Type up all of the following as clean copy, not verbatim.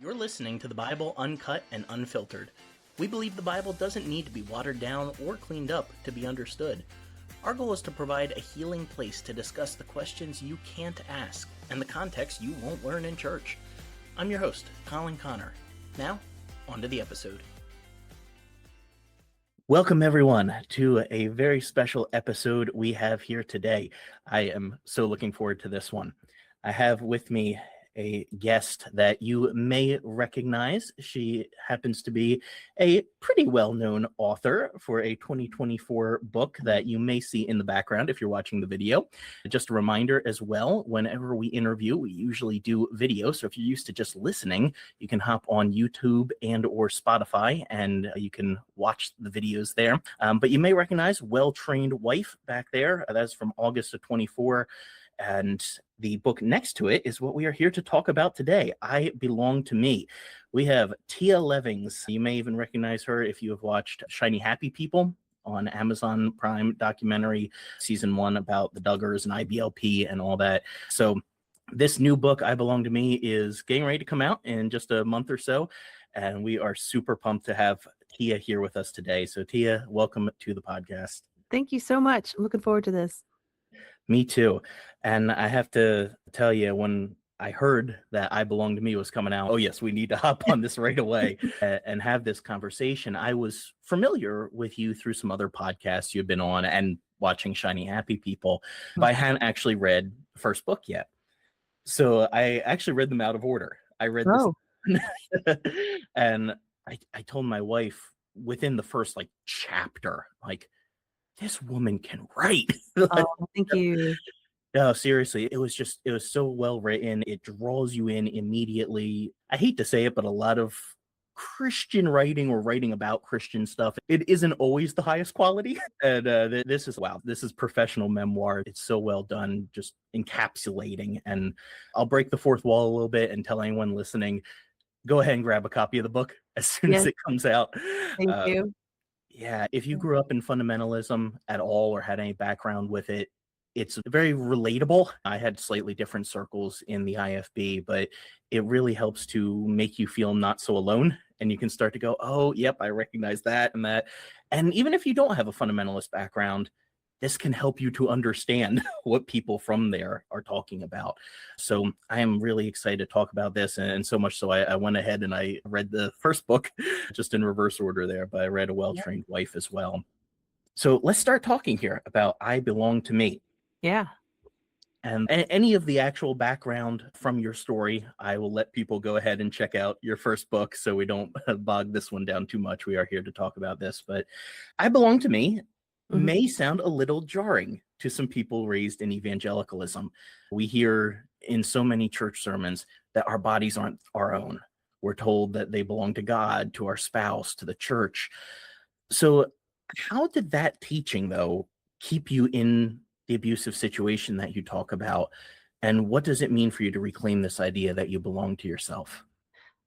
You're listening to the Bible Uncut and Unfiltered. We believe the Bible doesn't need to be watered down or cleaned up to be understood. Our goal is to provide a healing place to discuss the questions you can't ask and the context you won't learn in church. I'm your host, Colin Connor. Now, on to the episode. Welcome, everyone, to a very special episode we have here today. I am so looking forward to this one. I have with me a guest that you may recognize. She happens to be a pretty well-known author for a 2024 book that you may see in the background if you're watching the video. Just a reminder as well, whenever we interview, we usually do video. So if you're used to just listening, you can hop on YouTube and or Spotify and you can watch the videos there. But you may recognize Well-Trained Wife back there. That's from August of 24. And the book next to it is what we are here to talk about today. I Belong to Me. We have Tia Levings. You may even recognize her if you have watched Shiny Happy People on Amazon Prime documentary, season 1 about the Duggars and IBLP and all that. So this new book, I Belong to Me, is getting ready to come out in just a month or so. And we are super pumped to have Tia here with us today. So Tia, welcome to the podcast. Thank you so much. I'm looking forward to this. Me too. And I have to tell you, when I heard that I Belong to Me was coming out, oh yes, we need to hop on this right away and have this conversation. I was familiar with you through some other podcasts you've been on and watching Shiny Happy People, but I hadn't actually read the first book yet. So I actually read them out of order. I read this and I told my wife within the first chapter, this woman can write. Oh, thank you. No, seriously, it was so well written. It draws you in immediately. I hate to say it, but a lot of Christian writing or writing about Christian stuff, it isn't always the highest quality. And this is professional memoir. It's so well done, just encapsulating. And I'll break the fourth wall a little bit and tell anyone listening, go ahead and grab a copy of the book as soon as it comes out. Thank you. Yeah, if you grew up in fundamentalism at all or had any background with it, it's very relatable. I had slightly different circles in the IFB, but it really helps to make you feel not so alone. And you can start to go, oh, yep, I recognize that and that. And even if you don't have a fundamentalist background, this can help you to understand what people from there are talking about. So I am really excited to talk about this. And so much so I went ahead and I read the first book just in reverse order there, but I read A Well-Trained Wife as well. So let's start talking here about I Belong to Me. Yeah. And any of the actual background from your story, I will let people go ahead and check out your first book so we don't bog this one down too much. We are here to talk about this, but I Belong to Me may sound a little jarring to some people raised in evangelicalism. We hear in so many church sermons that our bodies aren't our own. We're told that they belong to God, to our spouse, to the church. So how did that teaching, though, keep you in the abusive situation that you talk about? And what does it mean for you to reclaim this idea that you belong to yourself?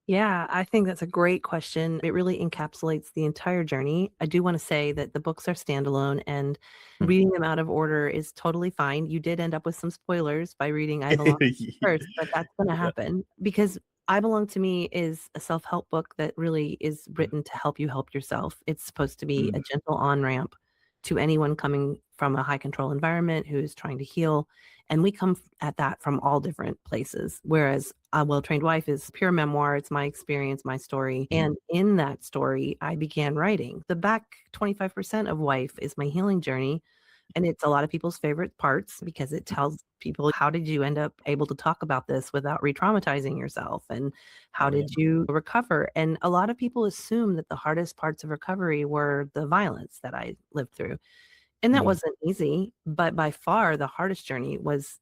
Yeah, I think that's a great question. It really encapsulates the entire journey. I do want to say that the books are standalone and reading them out of order is totally fine. You did end up with some spoilers by reading I Belong to Me first, but that's going to happen because I Belong to Me is a self-help book that really is written to help you help yourself. It's supposed to be a gentle on-ramp to anyone coming from a high control environment who is trying to heal. And we come at that from all different places. Whereas A Well-Trained Wife is pure memoir. It's my experience, my story. And in that story, I began writing. The back 25% of Wife is my healing journey. And it's a lot of people's favorite parts because it tells people, how did you end up able to talk about this without re-traumatizing yourself? And how did you recover? And a lot of people assume that the hardest parts of recovery were the violence that I lived through. And that wasn't easy, but by far the hardest journey was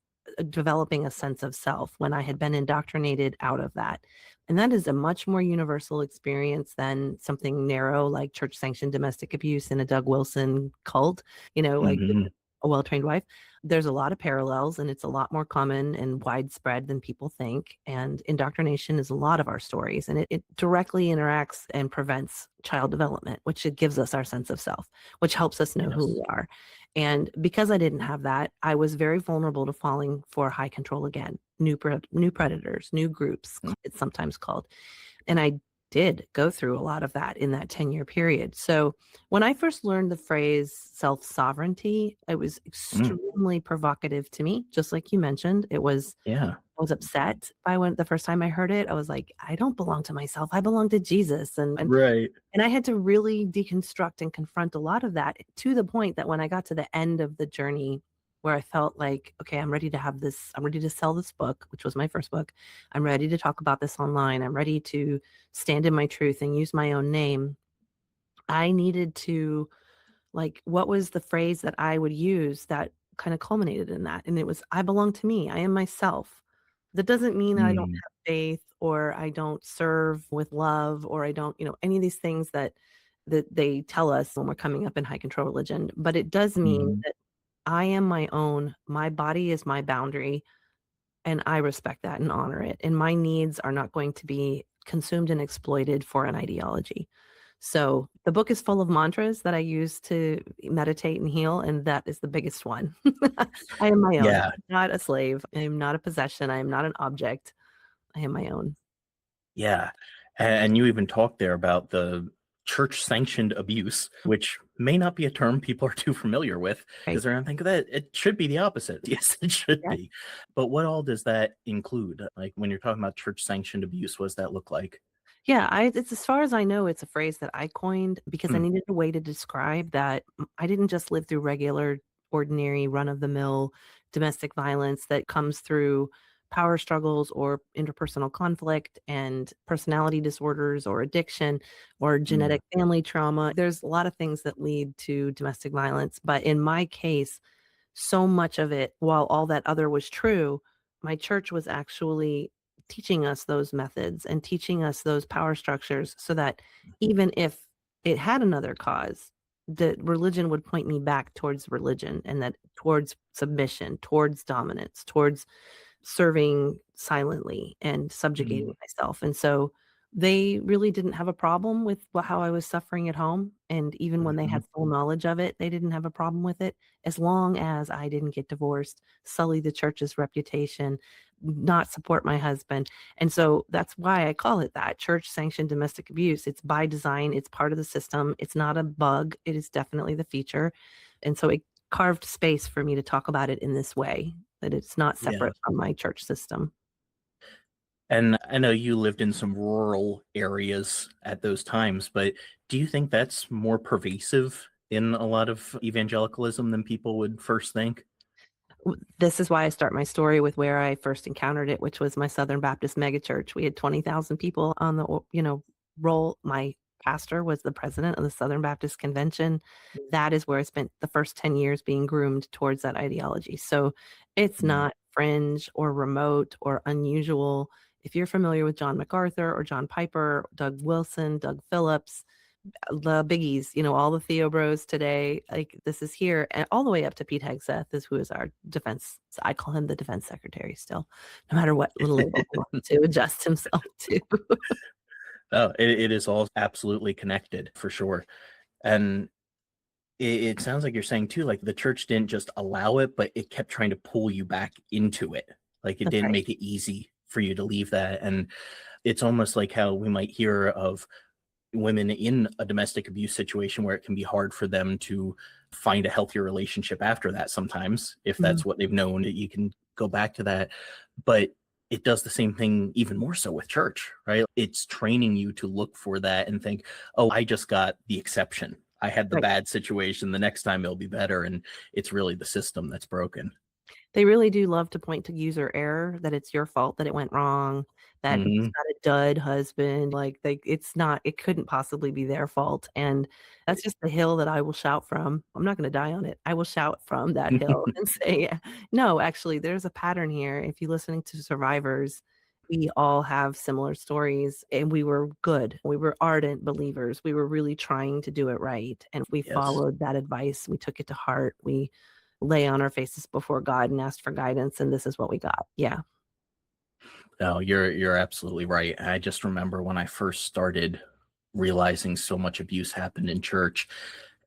developing a sense of self when I had been indoctrinated out of that. And that is a much more universal experience than something narrow like church-sanctioned domestic abuse in a Doug Wilson cult, like A Well-Trained Wife. There's a lot of parallels and it's a lot more common and widespread than people think. And indoctrination is a lot of our stories and it directly interacts and prevents child development, which it gives us our sense of self, which helps us know who we are. And because I didn't have that, I was very vulnerable to falling for high control again, new predators, new groups, it's sometimes called. And I did go through a lot of that in that 10-year period. So when I first learned the phrase self-sovereignty, it was Mm, extremely provocative to me, just like you mentioned. yeah. I was upset by when the first time I heard it. I was like, I don't belong to myself. I belong to Jesus. Right. And I had to really deconstruct and confront a lot of that, to the point that when I got to the end of the journey where I felt like, okay, I'm ready to have this, I'm ready to sell this book, which was my first book. I'm ready to talk about this online. I'm ready to stand in my truth and use my own name. I needed to, like, what was the phrase that I would use that kind of culminated in that? And it was, I belong to me. I am myself. That doesn't mean I don't Mm, have faith, or I don't serve with love, or I don't, any of these things that they tell us when we're coming up in high control religion. But it does mean mhm, that I am my own. My body is my boundary, and I respect that and honor it. And my needs are not going to be consumed and exploited for an ideology. So the book is full of mantras that I use to meditate and heal, and that is the biggest one. I am my own. yeah. I'm not a slave. I am not a possession. I am not an object. I am my own. Yeah. And you even talked there about the church sanctioned abuse, which may not be a term people are too familiar with because Right. they're going to think of that. It should be the opposite. Yes, it should Yes. be. But what all does that include? Like when you're talking about church sanctioned abuse, what does that look like? Yeah, it's, as far as I know, it's a phrase that I coined because I Mm, needed a way to describe that I didn't just live through regular, ordinary, run-of-the-mill domestic violence that comes through power struggles or interpersonal conflict and personality disorders or addiction or mm, genetic family trauma. There's a lot of things that lead to domestic violence, but in my case, so much of it, while all that other was true, my church was actually teaching us those methods and teaching us those power structures so that even if it had another cause, that religion would point me back towards religion, and that towards submission, towards dominance, towards serving silently and subjugating mm, myself. And so they really didn't have a problem with how I was suffering at home. And even when they mhm, had full knowledge of it, they didn't have a problem with it, as long as I didn't get divorced, sully the church's reputation, not support my husband. And so that's why I call it that, church sanctioned domestic abuse. It's by design, it's part of the system. It's not a bug, it is definitely the feature. And so it carved space for me to talk about it in this way, that it's not yeah. separate from my church system. And I know you lived in some rural areas at those times, but do you think that's more pervasive in a lot of evangelicalism than people would first think? This is why I start my story with where I first encountered it, which was my Southern Baptist megachurch. We had 20,000 people on the, roll. My pastor was the president of the Southern Baptist Convention. That is where I spent the first 10 years being groomed towards that ideology. So it's Mm, not fringe or remote or unusual. If you're familiar with John MacArthur or John Piper, Doug Wilson, Doug Phillips, the biggies, all the Theo bros today, like, this is here, and all the way up to Pete Hegseth, who is our defense. I call him the defense secretary still, no matter what little label he wants to adjust himself to. oh, it is all absolutely connected for sure. And it sounds like you're saying too, like the church didn't just allow it, but it kept trying to pull you back into it. Like it That's didn't right. make it easy for you to leave that. And it's almost like how we might hear of women in a domestic abuse situation where it can be hard for them to find a healthier relationship after that sometimes if Mhm. that's what they've known, you can go back to that. But it does the same thing even more so with church, right? It's training you to look for that and think, oh, I just got the exception, I had the Right. bad situation, the next time it'll be better. And it's really the system that's broken. They really do love to point to user error, that it's your fault that it went wrong, that he's Hmm. got a dud husband, like, it couldn't possibly be their fault, and that's just the hill that I will shout from. I'm not gonna die on it. I will shout from that hill and say, "No, actually, there's a pattern here. If you're listening to survivors, we all have similar stories, and we were good. We were ardent believers. We were really trying to do it right, and we Yes. followed that advice. We took it to heart. We lay on our faces before God and asked for guidance, and this is what we got." Yeah. No, you're absolutely right. I just remember when I first started realizing so much abuse happened in church,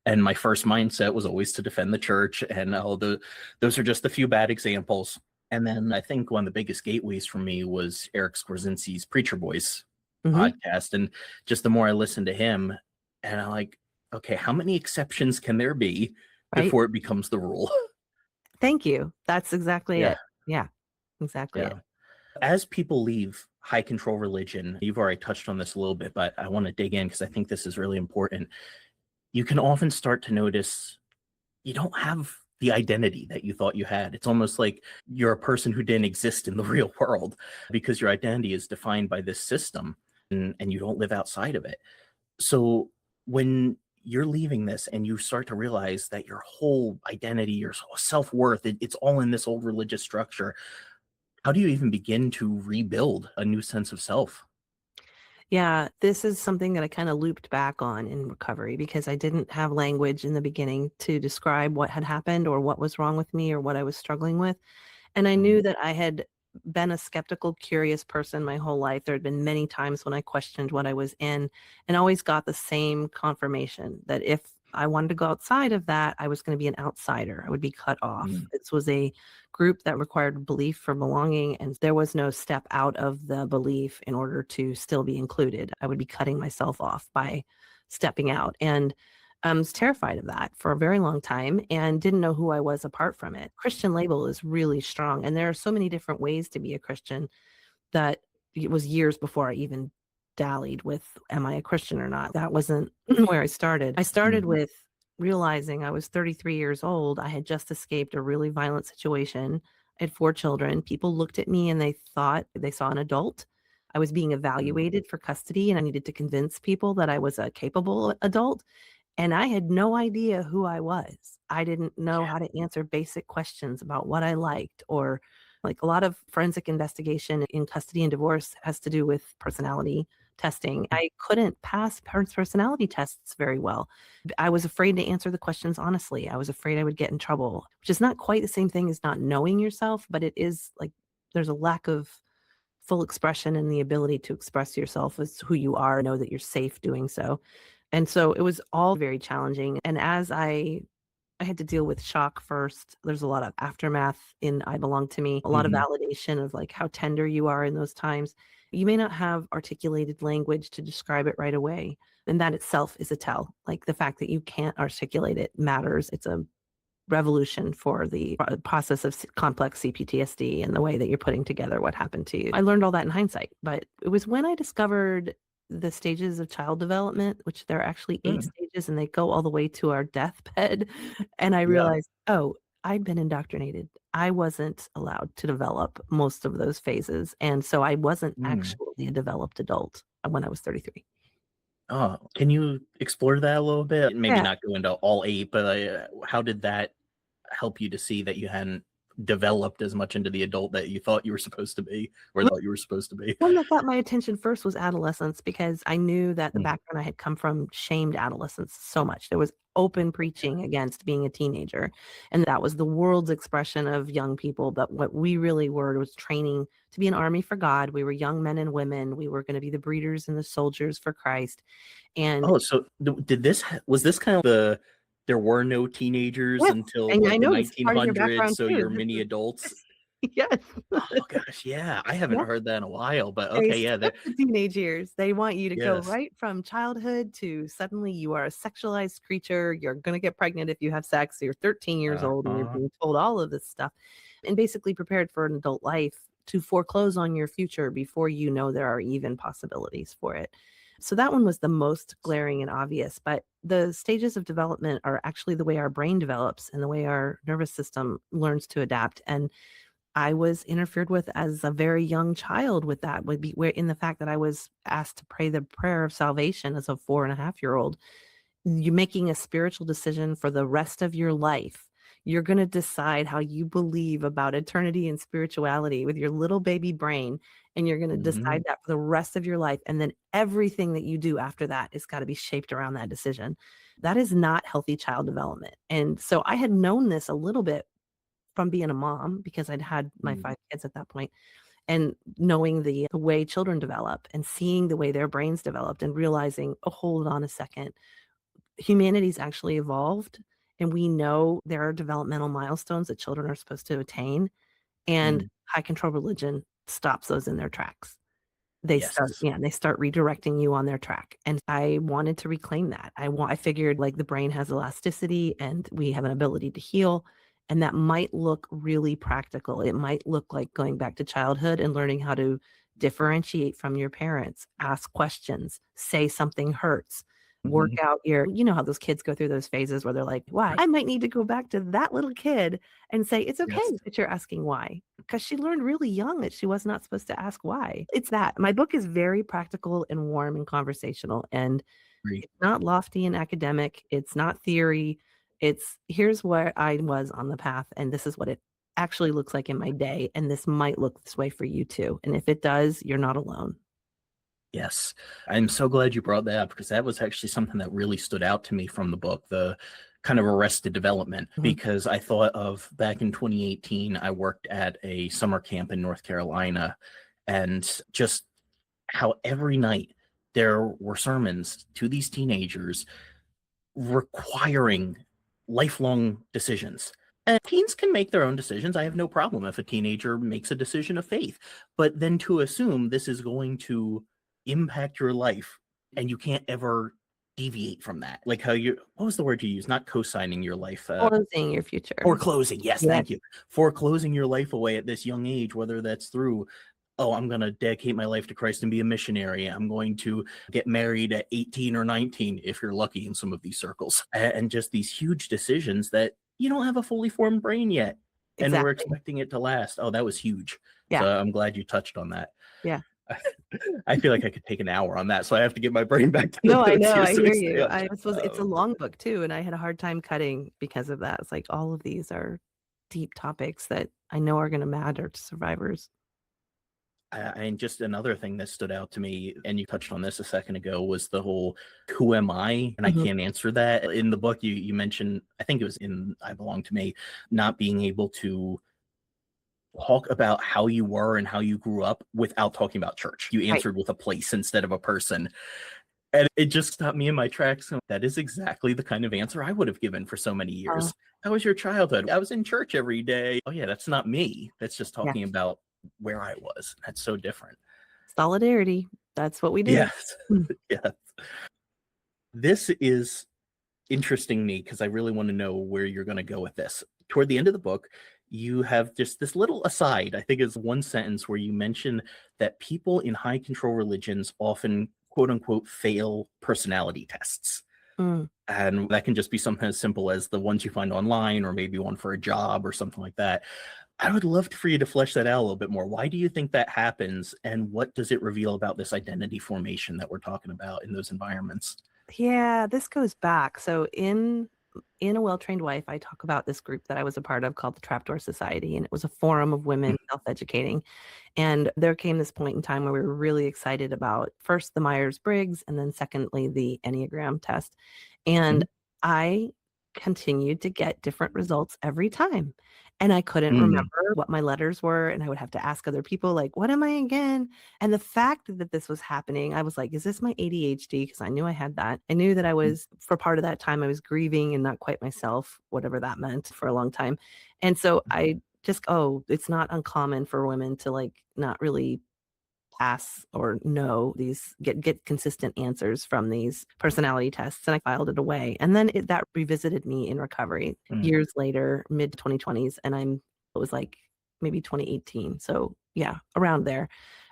and my first mindset was always to defend the church. And those are just a few bad examples. And then I think one of the biggest gateways for me was Eric Skorzinski's Preacher Boys. Mhm. podcast, and just the more I listen to him, and I'm like, okay, how many exceptions can there be Right? before it becomes the rule? Thank you. That's exactly Yeah, it. Yeah, exactly yeah. it. As people leave high control religion, you've already touched on this a little bit, but I want to dig in because I think this is really important. You can often start to notice you don't have the identity that you thought you had. It's almost like you're a person who didn't exist in the real world because your identity is defined by this system, and you don't live outside of it. So when you're leaving this and you start to realize that your whole identity, your self-worth, it's all in this old religious structure, how do you even begin to rebuild a new sense of self? Yeah, this is something that I kinda looped back on in recovery because I didn't have language in the beginning to describe what had happened or what was wrong with me or what I was struggling with. And I Mm, knew that I had been a skeptical, curious person my whole life. There had been many times when I questioned what I was in and always got the same confirmation that if I wanted to go outside of that, I was going to be an outsider. I would be cut off. mm, This was a group that required belief for belonging, and there was no step out of the belief in order to still be included. I would be cutting myself off by stepping out. And I was terrified of that for a very long time and didn't know who I was apart from it. Christian label is really strong, and there are so many different ways to be a Christian that it was years before I even dallied with, am I a Christian or not? That wasn't where I started. I started mm, with realizing I was 33 years old. I had just escaped a really violent situation. I had 4 children. People looked at me and they thought they saw an adult. I was being mm. evaluated for custody, and I needed to convince people that I was a capable adult. And I had no idea who I was. I didn't know how to answer basic questions about what I liked, or like a lot of forensic investigation in custody and divorce has to do with personality testing. I couldn't pass personality tests very well. I was afraid to answer the questions honestly. I was afraid I would get in trouble, which is not quite the same thing as not knowing yourself, but it is like there's a lack of full expression and the ability to express yourself as who you are, know that you're safe doing so. And so it was all very challenging. And as I had to deal with shock first. There's a lot of aftermath in I Belong to Me, a lot of Mhm. validation of like how tender you are in those times. You may not have articulated language to describe it right away. And that itself is a tell. Like the fact that you can't articulate it matters. It's a revolution for the process of complex CPTSD and the way that you're putting together what happened to you. I learned all that in hindsight, but it was when I discovered the stages of child development, which there are actually 8 Mm, stages and they go all the way to our deathbed. And I yeah. realized, oh, I'd been indoctrinated. I wasn't allowed to develop most of those phases. And so I wasn't Mm. actually a developed adult when I was 33. Oh, can you explore that a little bit? Maybe Yeah. not go into all 8, but, how did that help you to see that you hadn't developed as much into the adult that you thought you were supposed to be, or thought you were supposed to be? One that got my attention first was adolescence because I knew that the Mm, background I had come from shamed adolescence so much. There was open preaching against being a teenager, and that was the world's expression of young people. But what we really were was training to be an army for God. We were young men and women. We were going to be the breeders and the soldiers for Christ. And oh, so did this was this kind of there were no teenagers yes, until, and I like, the know this is part of your 1900s, background so too. you're This mini is adults? yes. Oh gosh, yeah, I haven't Yeah. heard that in a while, but They okay, yeah, skip the teenage years. They want you to go yes. right from childhood to suddenly you are a sexualized creature. You're gonna get pregnant if you have sex. You're 13 years old and you're Uh-huh. being told all of this stuff and basically prepared for an adult life to foreclose on your future before you know there are even possibilities for it. So that one was the most glaring and obvious, but the stages of development are actually the way our brain develops and the way our nervous system learns to adapt. And I was interfered with as a very young child with that would be where in the fact that I was asked to pray the prayer of salvation as a 4.5-year-old. You're making a spiritual decision for the rest of your life. You're going to decide how you believe about eternity and spirituality with your little baby brain. And you're going to Mhm. decide that for the rest of your life. And then everything that you do after that is got to be shaped around that decision. That is not healthy child development. And so I had known this a little bit from being a mom because I'd had my Mm, 5 kids at that point, and knowing the way children develop and seeing the way their brains developed and realizing, "Oh, hold on a second. Humanity's actually evolved, and we know there are developmental milestones that children are supposed to attain, and mm, high control religion stops those in their tracks." Yes. They start redirecting you on their track. And I wanted to reclaim that. I figured like the brain has elasticity and we have an ability to heal. And that might look really practical. It might look like going back to childhood and learning how to differentiate from your parents, ask questions, say something hurts, work Mhm. out you know how those kids go through those phases where they're like, why? I might need to go back to that little kid and say, it's okay Yes. that you're asking why. Because she learned really young that she was not supposed to ask why. It's that. My book is very practical and warm and conversational. And Agree. it's not lofty and academic. It's not theory. It's here's where I was on the path, and this is what it actually looks like in my day. And this might look this way for you too. And if it does, you're not alone. Yes. I'm so glad you brought that up because that was actually something that really stood out to me from the book, the kind of arrested development. Mhm. Because I thought of back in 2018, I worked at a summer camp in North Carolina, and just how every night there were sermons to these teenagers requiring lifelong decisions. And teens can make their own decisions. I have no problem if a teenager makes a decision of faith. But then to assume this is going to impact your life and you can't ever deviate from that. Like how what was the word you used? Not co-signing your life. Closing your future. Foreclosing. Yes, Yeah. thank you. Foreclosing your life away at this young age, whether that's through, oh, I'm going to dedicate my life to Christ and be a missionary. I'm going to get married at 18 or 19, if you're lucky in some of these circles. And just these huge decisions that you don't have a fully formed brain yet. And we're Exactly. expecting it to last. Oh, that was huge. Yeah. So I'm glad you touched on that. Yeah. I feel like I could take an hour on that. So I have to get my brain back to the No, I notes know. here I so we hear stay you. on I suppose it's a track. long book too, and I had a hard time cutting because of that. It's like all of these are deep topics that I know are going to matter to survivors. And just another thing that stood out to me, and you touched on this a second ago, was the whole "Who am I?" and I Mhm. can't answer that. In the book, you mentioned, I think it was in "I Belong to Me," not being able to talk about how you were and how you grew up without talking about church. You Right. answered with a place instead of a person, and it just stopped me in my tracks. And that is exactly the kind of answer I would have given for so many Uh, years. How was your childhood? I was in church every day. Oh yeah, that's not me. That's just yeah. talking about where I was. That's so different. Solidarity. That's what we do. Yes. Mm. Yeah. This is interesting me because I really want to know where you're going to go with this. Toward the end of the book, you have just this little aside. I think it's one sentence where you mention that people in high control religions often, quote unquote, fail personality tests. Mm. And that can just be something as simple as the ones you find online, or maybe one for a job or something like that. I would love for you to flesh that out a little bit more. Why do you think that happens? And what does it reveal about this identity formation that we're talking about in those environments? Yeah, this goes back. So in A Well-Trained Wife, I talk about this group that I was a part of called the Trapdoor Society, and it was a forum of women self-educating. And there came this point in time where we were really excited about first the Myers-Briggs and then secondly the Enneagram test. And I continued to get different results every time. And I couldn't Mm-hmm. remember what my letters were. And I would have to ask other people, like, what am I again? And the fact that this was happening, I was like, is this my ADHD? Because I knew I had that. I knew that I was, for part of that time, I was grieving and not quite myself, whatever that meant for a long time. And so I just, oh, it's not uncommon for women to like not really pass or know these get consistent answers from these personality tests, and I filed it away. And then that revisited me in recovery years later, mid 2020s, and it was like maybe 2018. So yeah, around there,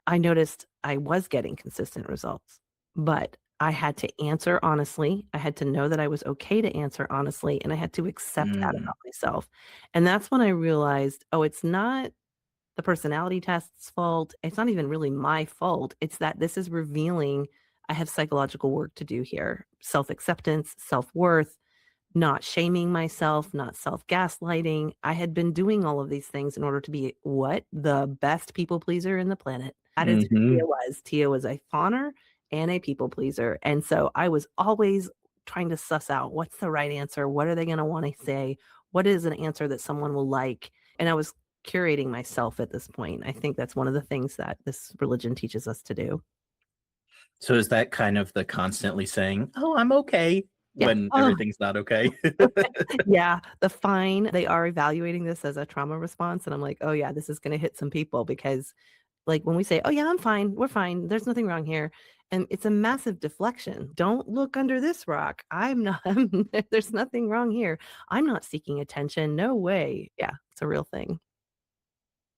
I noticed I was getting consistent results, but I had to answer honestly. I had to know that I was okay to answer honestly, and I had to accept that Mm-hmm. about myself. And that's when I realized, oh, it's not the personality test's fault. It's not even really my fault. It's that this is revealing I have psychological work to do here. Self-acceptance, self-worth, not shaming myself, not self-gaslighting. I had been doing all of these things in order to be what? The best people pleaser in the planet. That is who Mm-hmm. Tia was. Tia was a fawner and a people pleaser. And so I was always trying to suss out what's the right answer? What are they going to want to say? What is an answer that someone will like? And I was curating myself at this point. I think that's one of the things that this religion teaches us to do. So is that kind of the constantly saying, "Oh, I'm okay," Yeah. when Oh, everything's not okay? yeah. The fine, they are evaluating this as a trauma response. And I'm like, oh, yeah, this is going to hit some people because Like when we say, oh, yeah, I'm fine. We're fine. There's nothing wrong here. And it's a massive deflection. Don't look under this rock. I'm not, there's nothing wrong here. I'm not seeking attention. No way. Yeah, it's a real thing.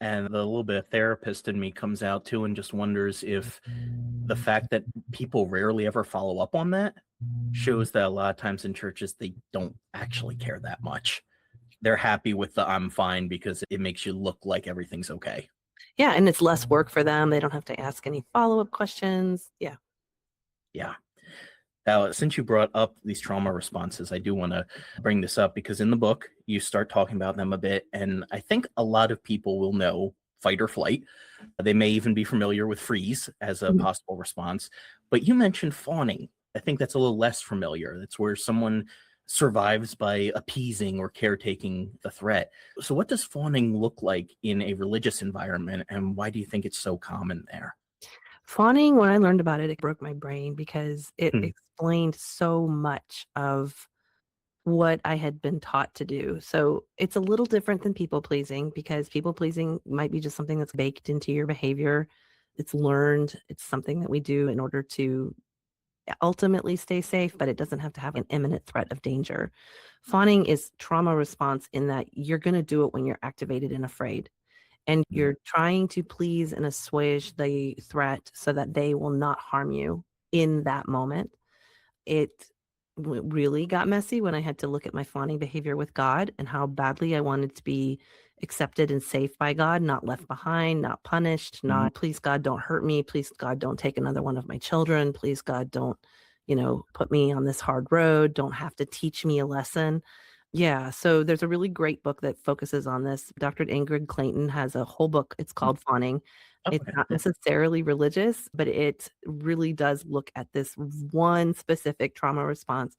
And the little bit of therapist in me comes out too and just wonders if the fact that people rarely ever follow up on that shows that a lot of times in churches they don't actually care that much. They're happy with the I'm fine because it makes you look like everything's okay. Yeah. And it's less work for them. They don't have to ask any follow up questions. Yeah. Yeah. Now, since you brought up these trauma responses, I do want to bring this up because in the book, you start talking about them a bit. And I think a lot of people will know fight or flight. They may even be familiar with freeze as a Mhm. possible response. But you mentioned fawning. I think that's a little less familiar. That's where someone survives by appeasing or caretaking the threat. So, what does fawning look like in a religious environment? And why do you think it's so common there? Fawning, when I learned about it, it broke my brain because it Hmm. explained so much of what I had been taught to do. So it's a little different than people pleasing because people pleasing might be just something that's baked into your behavior. It's learned, it's something that we do in order to ultimately stay safe, but it doesn't have to have an imminent threat of danger. Fawning is trauma response in that you're going to do it when you're activated and afraid. And you're trying to please and assuage the threat so that they will not harm you in that moment. It really got messy when I had to look at my fawning behavior with God and how badly I wanted to be accepted and safe by God, not left behind, not punished, Mhm. not please God, don't hurt me. Please God, don't take another one of my children. Please God, don't, put me on this hard road. Don't have to teach me a lesson. Yeah, so there's a really great book that focuses on this. Dr. Ingrid Clayton has a whole book. It's called Fawning. Oh, It's okay. not necessarily religious, but it really does look at this one specific trauma response.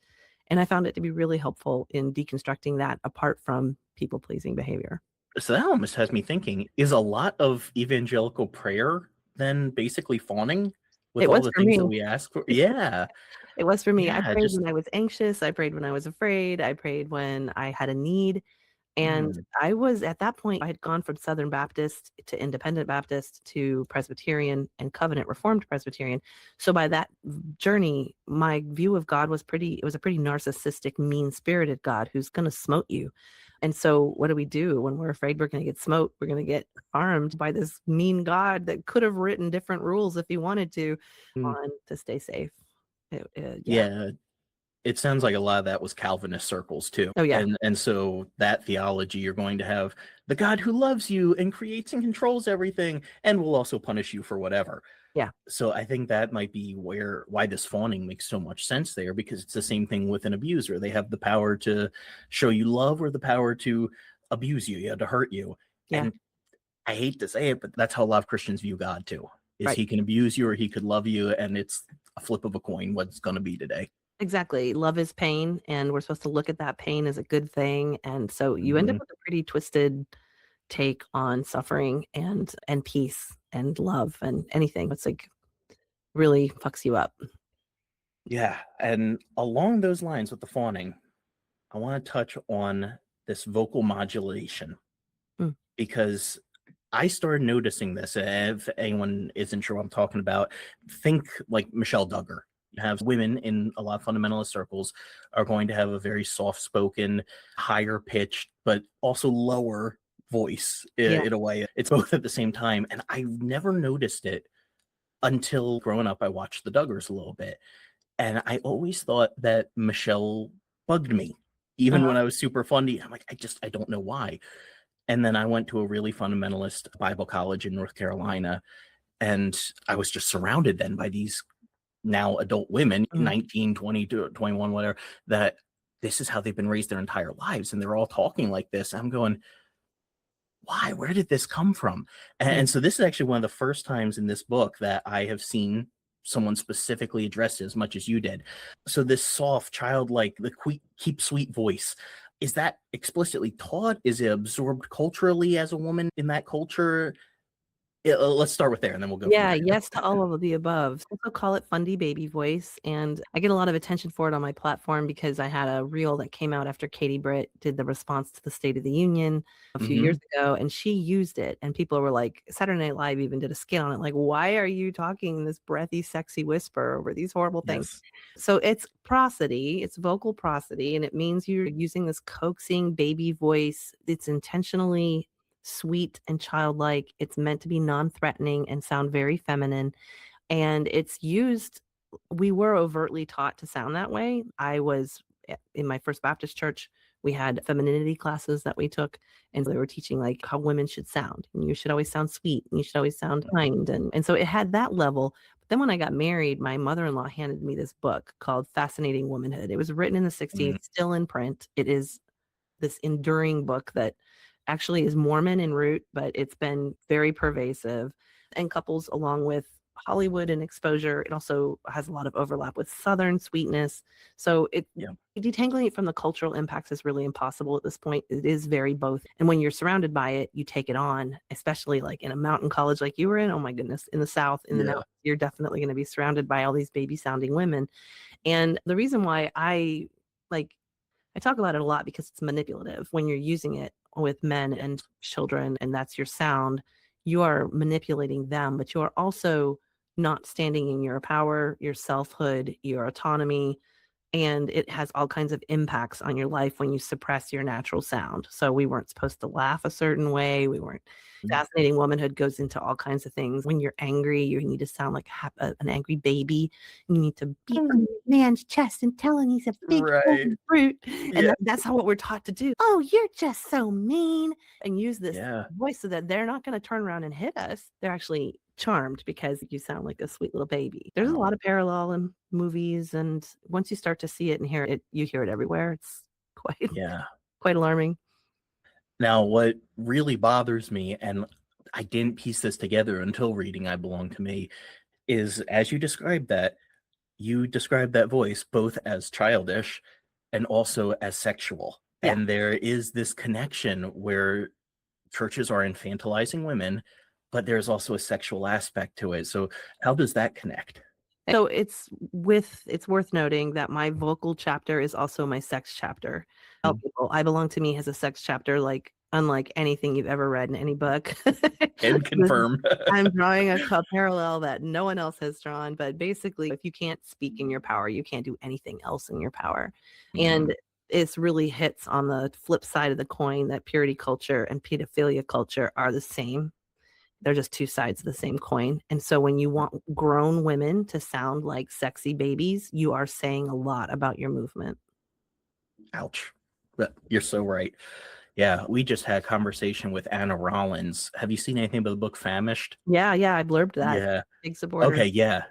And I found it to be really helpful in deconstructing that apart from people pleasing behavior. So that almost has me thinking, is a lot of evangelical prayer then basically fawning with It all was the for things me. that we ask for? Yeah. It was for me. I Yeah. prayed Just when I was anxious. I prayed when I was afraid. I prayed when I had a need. And mm, I was at that point, I had gone from Southern Baptist to Independent Baptist to Presbyterian and Covenant Reformed Presbyterian. So by that journey, my view of God was it was a pretty narcissistic, mean spirited God who's going to smote you. And so what do we do when we're afraid we're going to get smote? We're going to get harmed by this mean God that could have written different rules if he wanted mm, on to stay safe. Yeah. yeah. It sounds like a lot of that was Calvinist circles too. Oh, yeah. And so that theology, you're going to have the God who loves you and creates and controls everything and will also punish you for whatever. Yeah. So I think that might be why this fawning makes so much sense there, because it's the same thing with an abuser. They have the power to show you love or the power to abuse you, to hurt you. Yeah. And I hate to say it, but that's how a lot of Christians view God too. Is Right. he can abuse you or he could love you, and it's a flip of a coin what's going to be today. Exactly. Love is pain, and we're supposed to look at that pain as a good thing, and so you end up Mhm. with a pretty twisted take on suffering and peace and love and anything. It's like really fucks you up. Yeah, and along those lines with the fawning, I want to touch on this vocal modulation Mm, because I started noticing this. If anyone isn't sure what I'm talking about, think like Michelle Duggar. You have women in a lot of fundamentalist circles are going to have a very soft spoken, higher pitched, but also lower voice yeah. in a way. It's both at the same time. And I never noticed it until growing up. I watched the Duggars a little bit. And I always thought that Michelle bugged me, even when Uh-huh. I was super funny. I'm like, I don't know why. And then I went to a really fundamentalist Bible college in North Carolina, and I was just surrounded then by these now adult women, Mm, 19, 20, 21, whatever, that this is how they've been raised their entire lives. And they're all talking like this. I'm going, why? Where did this come from? yeah. And so this is actually one of the first times in this book that I have seen someone specifically address it as much as you did. So this soft, childlike, the keep sweet voice, is that explicitly taught? Is it absorbed culturally as a woman in that culture? Yeah, let's start with there, and then we'll go from Yeah, there. yes to all of the above. Also call it Fundy Baby Voice, and I get a lot of attention for it on my platform because I had a reel that came out after Katie Britt did the response to the State of the Union a few years Mhm. ago, and she used it, and people were like, Saturday Night Live even did a skit on it, like, "Why are you talking this breathy, sexy whisper over these horrible things?" Yes. So it's prosody, it's vocal prosody, and it means you're using this coaxing baby voice. It's intentionally sweet and childlike. It's meant to be non-threatening and sound very feminine. And it's used, we were overtly taught to sound that way. I was in my First Baptist church, we had femininity classes that we took, and they were teaching like how women should sound. And you should always sound sweet, and you should always sound kind. And so it had that level. But then when I got married, my mother-in-law handed me this book called Fascinating Womanhood. It was written in the 60s, Mm, still in print. It is this enduring book that actually is Mormon in root, but it's been very pervasive and couples along with Hollywood and exposure. It also has a lot of overlap with Southern sweetness. So yeah. detangling it from the cultural impacts is really impossible at this point. It is very both. And when you're surrounded by it, you take it on, especially like in a mountain college like you were in. Oh my goodness, in the South, in the Yeah. mountains, you're definitely going to be surrounded by all these baby sounding women. And the reason why like I talk about it a lot because it's manipulative when you're using it with men Yes. and children, and that's your sound. You are manipulating them, but you are also not standing in your power, your selfhood, your autonomy, and it has all kinds of impacts on your life when you suppress your natural sound. So we weren't supposed to laugh a certain way. We weren't. Mm. Fascinating Womanhood goes into all kinds of things. When you're angry, you need to sound like an angry baby. You need to beat on your man's chest and tell him he's a big Right. old brute. And Yeah. that's how what we're taught to do. Oh, you're just so mean. And use this Yeah. voice so that they're not going to turn around and hit us. They're actually charmed because you sound like a sweet little baby. There's a Wow. lot of parallel in movies, and once you start to see it and hear it, you hear it everywhere. It's quite Yeah. quite alarming. Now, what really bothers me, and I didn't piece this together until reading I Belong to Me, is as you describe that voice both as childish and also as sexual. Yeah. And there is this connection where churches are infantilizing women, but there's also a sexual aspect to it. So how does that connect? So it's worth noting that my vocal chapter is also my sex chapter. Tell Mm. people I Belong to Me has a sex chapter like unlike anything you've ever read in any book. Can This is confirm. I'm drawing a parallel that no one else has drawn, but basically, if you can't speak in your power, you can't do anything else in your power. Mm, And it's really hits on the flip side of the coin that purity culture and pedophilia culture are the same. They're just two sides of the same coin. And so when you want grown women to sound like sexy babies, you are saying a lot about your movement. ouch. But you're so right. Yeah, we just had a conversation with Anna Rollins. Have you seen anything about the book Famished? Yeah, yeah, I blurbed that. Yeah. Big supporter. Okay, yeah.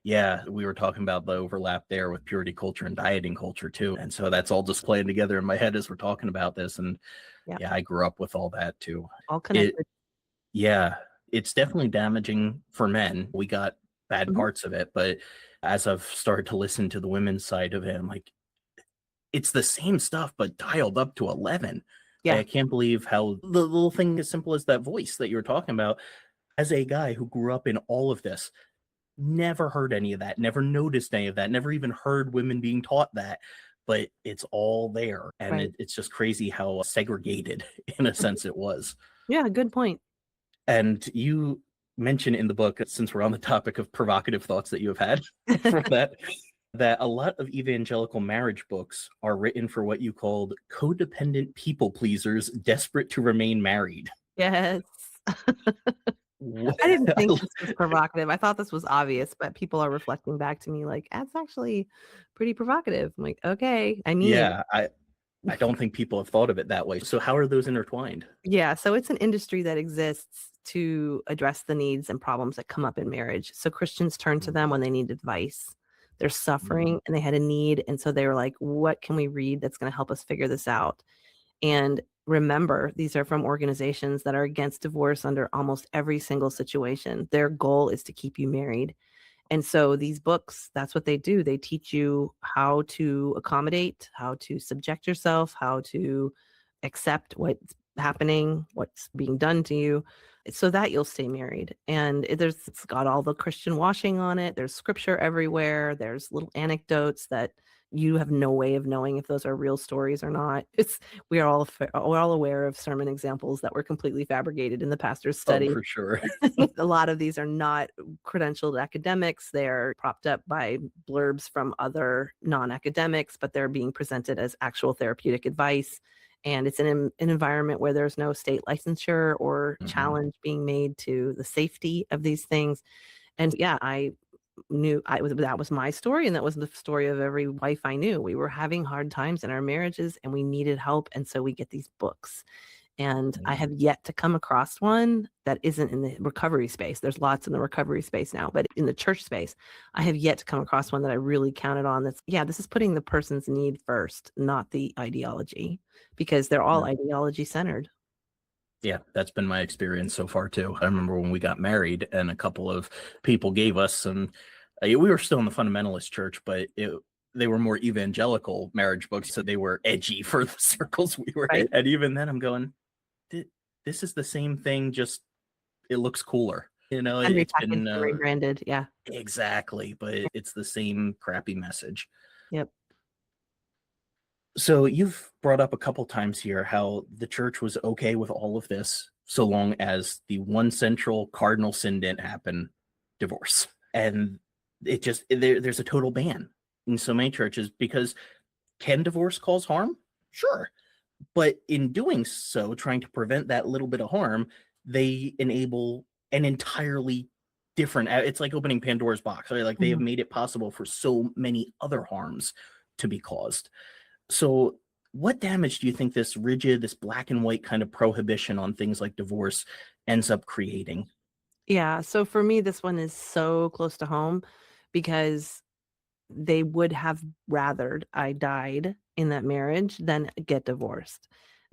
Yeah, we were talking about the overlap there with purity culture and dieting culture too. And so that's all just playing together in my head as we're talking about this. And Yeah, yeah, I grew up with all that too. all It connected. Yeah, it's definitely damaging for men. We got bad Mhm. parts of it, but as I've started to listen to the women's side of it, I'm like, it's the same stuff, but dialed up to 11. Yeah, I can't believe how the little thing as simple as that voice that you were talking about, as a guy who grew up in all of this, never heard any of that, never noticed any of that, never even heard women being taught that, but it's all there. And right. it's just crazy how segregated, in a sense, it was. Yeah, good point. And you mention in the book, since we're on the topic of provocative thoughts that you have had from that, that a lot of evangelical marriage books are written for what you called codependent people pleasers desperate to remain married. Yes. What- I didn't I think lo- this was provocative. I thought this was obvious, but people are reflecting back to me like, "That's actually pretty provocative." I'm like, "Okay, I mean it." yeah, I don't think people have thought of it that way. So how are those intertwined? Yeah, so it's an industry that exists to address the needs and problems that come up in marriage. So Christians turn to them when they need advice. They're Mhm. suffering and they had a need, and so they were like, "What can we read that's gonna help us figure this out?" And remember, these are from organizations that are against divorce under almost every single situation. Their goal is to keep you married. And so these books, that's what they do. They teach you how to accommodate, how to subject yourself, how to accept what's happening, what's being done to you. so that you'll stay married. And it's got all the Christian washing on it. There's scripture everywhere. There's little anecdotes that you have no way of knowing if those are real stories or not. We're all aware of sermon examples that were completely fabricated in the pastor's Oh, study. for sure. A lot of these are not credentialed academics. They're propped up by blurbs from other non-academics, but they're being presented as actual therapeutic advice. And it's in an environment where there's no state licensure or challenge being made to the safety of these things. And yeah, that was my story, and that was the story of every wife I knew. We were having hard times in our marriages and we needed help. And so we get these books. And I have yet to come across one that isn't in the recovery space. There's lots in the recovery space now, but in the church space, I have yet to come across one that I really counted on. This is putting the person's need first, not the ideology, because they're all ideology centered. Yeah, that's been my experience so far too. I remember when we got married and a couple of people gave us some, we were still in the fundamentalist church, but they were more evangelical marriage books. So they were edgy for the circles we were in. And even then I'm going, this is the same thing, just it looks cooler. And It's repackaged been and rebranded. Yeah. exactly, but it's the same crappy message. Yep. So you've brought up a couple times here how the church was okay with all of this so long as the one central cardinal sin didn't happen, divorce. And there's a total ban in so many churches because can divorce cause harm? Sure. But in doing so, trying to prevent that little bit of harm, they enable an entirely different, it's like opening Pandora's box, right? Like they have made it possible for so many other harms to be caused. So what damage do you think this rigid, this black and white kind of prohibition on things like divorce ends up creating? Yeah. So for me, this one is so close to home because they would have rathered I died in that marriage than get divorced.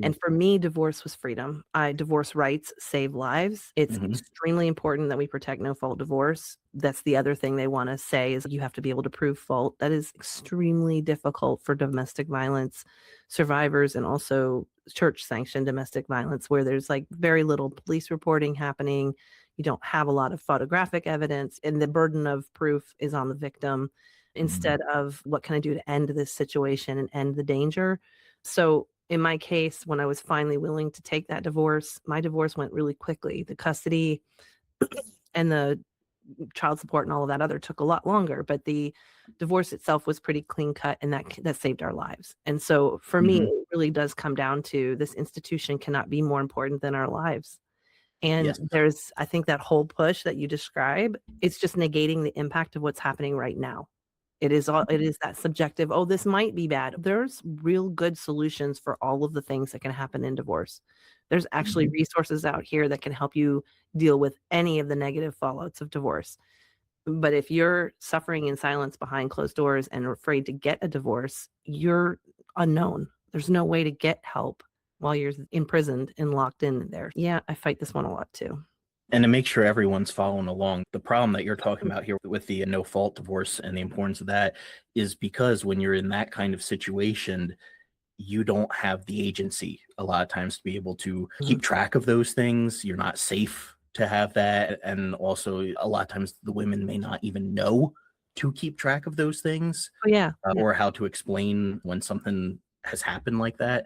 And for me, divorce was freedom. Divorce rights save lives. It's extremely important that we protect no-fault divorce. That's the other thing they want to say is you have to be able to prove fault. That is extremely difficult for domestic violence survivors and also church-sanctioned domestic violence where there's like very little police reporting happening. You don't have a lot of photographic evidence, and the burden of proof is on the victim instead of what can I do to end this situation and end the danger. So in my case, when I was finally willing to take that divorce, my divorce went really quickly. The custody and the child support and all of that other took a lot longer, but the divorce itself was pretty clean cut, and that saved our lives. And so for me, it really does come down to this institution cannot be more important than our lives. And there's, I think that whole push that you describe, it's just negating the impact of what's happening right now. It is that subjective, oh, this might be bad. There's real good solutions for all of the things that can happen in divorce. There's actually resources out here that can help you deal with any of the negative fallouts of divorce. But if you're suffering in silence behind closed doors and are afraid to get a divorce, you're unknown. There's no way to get help while you're imprisoned and locked in there. Yeah, I fight this one a lot too. And to make sure everyone's following along, the problem that you're talking about here with the no fault divorce and the importance of that is because when you're in that kind of situation, you don't have the agency a lot of times to be able to keep track of those things. You're not safe to have that. And also a lot of times the women may not even know to keep track of those things. Oh, yeah. Or how to explain when something has happened like that.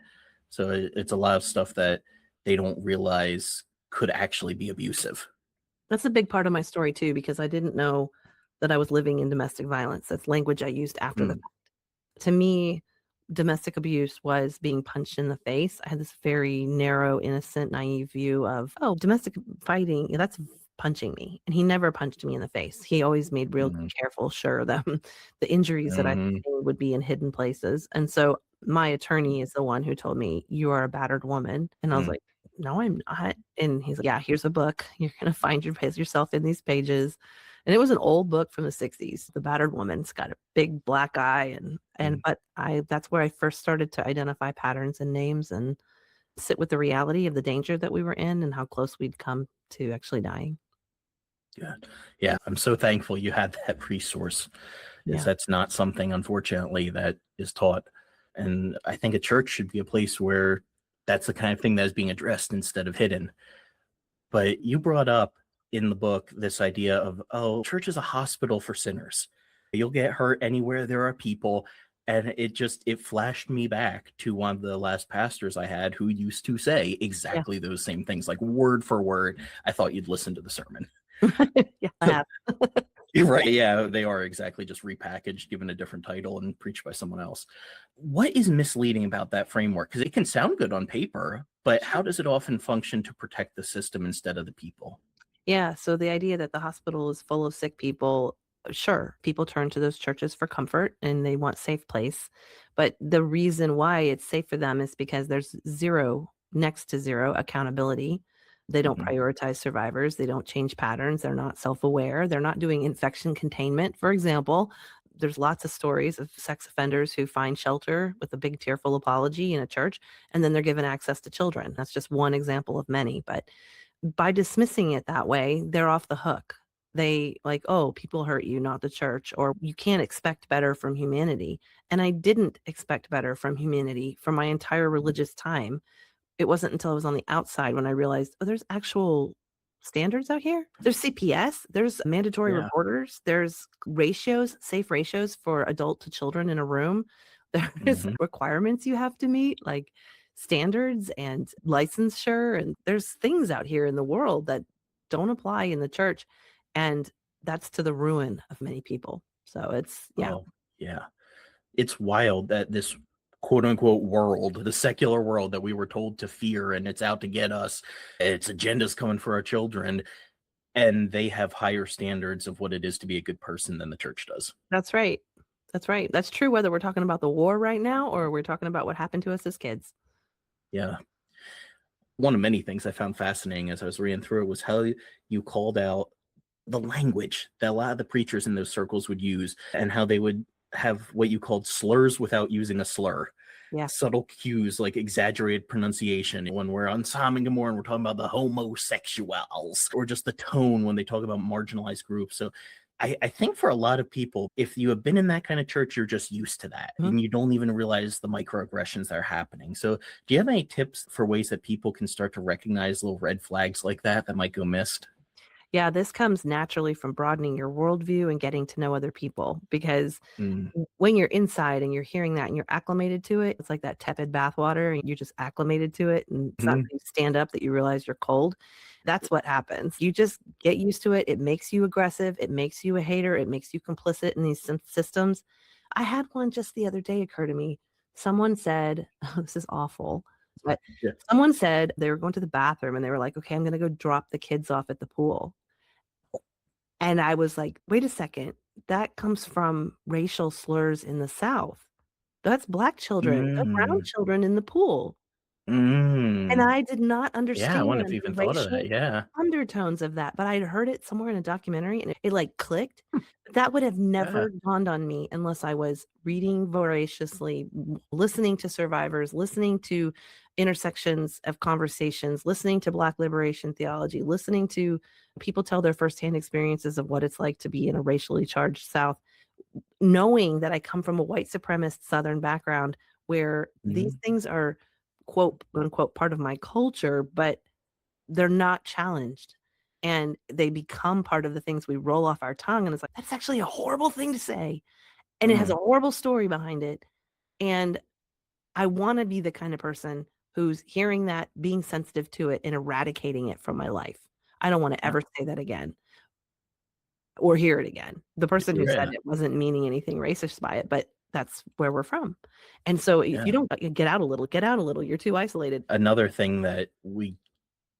So it's a lot of stuff that they don't realize could actually be abusive. That's a big part of my story too, because I didn't know that I was living in domestic violence. That's language I used after the fact. To me, domestic abuse was being punched in the face. I had this very narrow, innocent, naive view of, oh, domestic fighting, that's punching me. And he never punched me in the face. He always made real careful sure that the injuries that I sustained would be in hidden places. And so my attorney is the one who told me, you are a battered woman. And I was like, no, I'm not. And he's like, yeah, here's a book. You're going to find yourself in these pages. And it was an old book from the 60s. The Battered Woman's got a big black eye. But that's where I first started to identify patterns and names and sit with the reality of the danger that we were in and how close we'd come to actually dying. Yeah. I'm so thankful you had that resource. That's not something, unfortunately, that is taught. And I think a church should be a place where that's the kind of thing that is being addressed instead of hidden. But you brought up in the book this idea of, oh, church is a hospital for sinners. You'll get hurt anywhere there are people. And it flashed me back to one of the last pastors I had who used to say Yeah. exactly those same things, like word for word. I thought you'd listen to the sermon. Yeah, I have. You're right. Yeah, they are exactly just repackaged, given a different title, and preached by someone else. What is misleading about that framework? Because it can sound good on paper, but how does it often function to protect the system instead of the people? Yeah, so the idea that the hospital is full of sick people, sure, people turn to those churches for comfort and they want safe place. But the reason why it's safe for them is because there's next to zero accountability. They don't Mhm. prioritize survivors, they don't change patterns, they're not self-aware, they're not doing infection containment, for example. There's lots of stories of sex offenders who find shelter with a big tearful apology in a church, and then they're given access to children. That's just one example of many, but by dismissing it that way, they're off the hook. They like, "Oh, people hurt you, not the church," or "You can't expect better from humanity." And I didn't expect better from humanity for my entire religious time. It wasn't until I was on the outside when I realized, "Oh, there's actual standards out here. There's CPS, there's mandatory Yeah. reporters, there's ratios, safe ratios for adult to children in a room. There's Mhm. requirements you have to meet, like standards and licensure, and there's things out here in the world that don't apply in the church, and that's to the ruin of many people. So it's yeah, Oh, yeah. It's wild that this quote unquote world, the secular world that we were told to fear and it's out to get us, its agenda's coming for our children, and they have higher standards of what it is to be a good person than the church does. that's right. That's right. That's true whether we're talking about the war right now or we're talking about what happened to us as kids. Yeah. One of many things I found fascinating as I was reading through it was how you called out the language that a lot of the preachers in those circles would use and how they would have what you called slurs without using a slur. Yeah. Subtle cues like exaggerated pronunciation when we're on Sodom and Gomorrah and we're talking about the homosexuals, or just the tone when they talk about marginalized groups. So I think for a lot of people, if you have been in that kind of church, you're just used to that Mhm. and you don't even realize the microaggressions that are happening. So do you have any tips for ways that people can start to recognize little red flags like that might go missed? Yeah, this comes naturally from broadening your worldview and getting to know other people because Mm, when you're inside and you're hearing that and you're acclimated to it, it's like that tepid bathwater and you're just acclimated to it. And it's not mhm, until you stand up that you realize you're cold. That's what happens. You just get used to it. It makes you aggressive. It makes you a hater. It makes you complicit in these systems. I had one just the other day occur to me. Someone said, oh, this is awful, but yeah. someone said they were going to the bathroom and they were like, okay, I'm going to go drop the kids off at the pool. And I was like, "Wait a second, that comes from racial slurs in the South. That's black children, they're brown Mm, children in the pool." And mm. I did not Yeah, I understand wouldn't have the even thought of that. racial Yeah. undertones of that, but I'd heard it somewhere in a documentary and it, like, clicked. That would have Yeah. never dawned on me unless I was reading voraciously, listening to survivors, listening to intersections of conversations, listening to Black liberation theology, listening to people tell their firsthand experiences of what it's like to be in a racially charged South, knowing that I come from a white supremacist Southern background where these Mhm. things are, quote, unquote, part of my culture, but they're not challenged. And they become part of the things we roll off our tongue. And it's like, that's actually a horrible thing to say. And it has a Mm. horrible story behind it. And I want to be the kind of person who's hearing that, being sensitive to it, and eradicating it from my life. I don't want to Yeah. ever say that again or hear it again. The person who said Yeah. it wasn't meaning anything racist by it, but that's where we're from. And so if Yeah. you don't get out a little, get out a little. You're too isolated. Another thing that we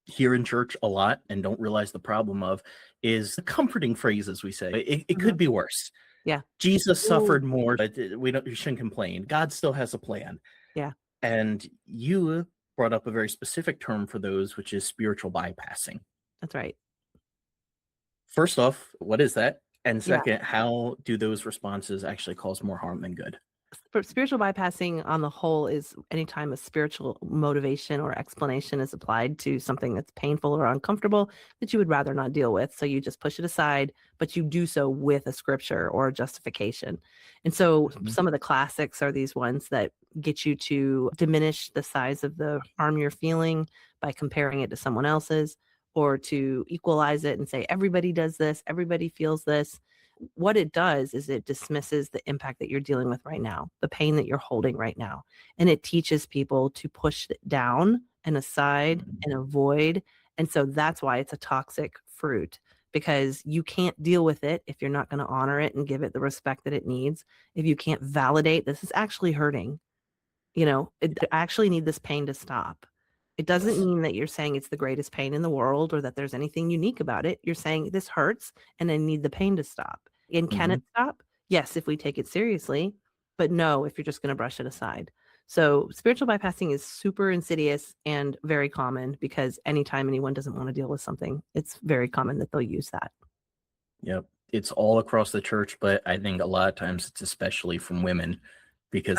hear in church a lot and don't realize the problem of is the comforting phrases we say. It Mhm. could be worse. Yeah. Jesus Ooh, suffered more, but we shouldn't complain. God still has a plan. yeah, And you brought up a very specific term for those, which is spiritual bypassing. that's right. First off, what is that? And Yeah. second, how do those responses actually cause more harm than good? Spiritual bypassing on the whole is anytime a spiritual motivation or explanation is applied to something that's painful or uncomfortable that you would rather not deal with. So you just push it aside, but you do so with a scripture or a justification. And so Mhm. some of the classics are these ones that get you to diminish the size of the harm you're feeling by comparing it to someone else's, or to equalize it and say, everybody does this, everybody feels this. What it does is it dismisses the impact that you're dealing with right now, the pain that you're holding right now. And it teaches people to push it down and aside and avoid. And so that's why it's a toxic fruit, because you can't deal with it if you're not going to honor it and give it the respect that it needs. If you can't validate, this is actually hurting. I actually need this pain to stop. It doesn't mean that you're saying it's the greatest pain in the world or that there's anything unique about it. You're saying this hurts and I need the pain to stop. And can it stop? Yes, if we take it seriously, but no, if you're just going to brush it aside. So spiritual bypassing is super insidious and very common, because anytime anyone doesn't want to deal with something, it's very common that they'll use that. Yep. It's all across the church, but I think a lot of times it's especially from women, because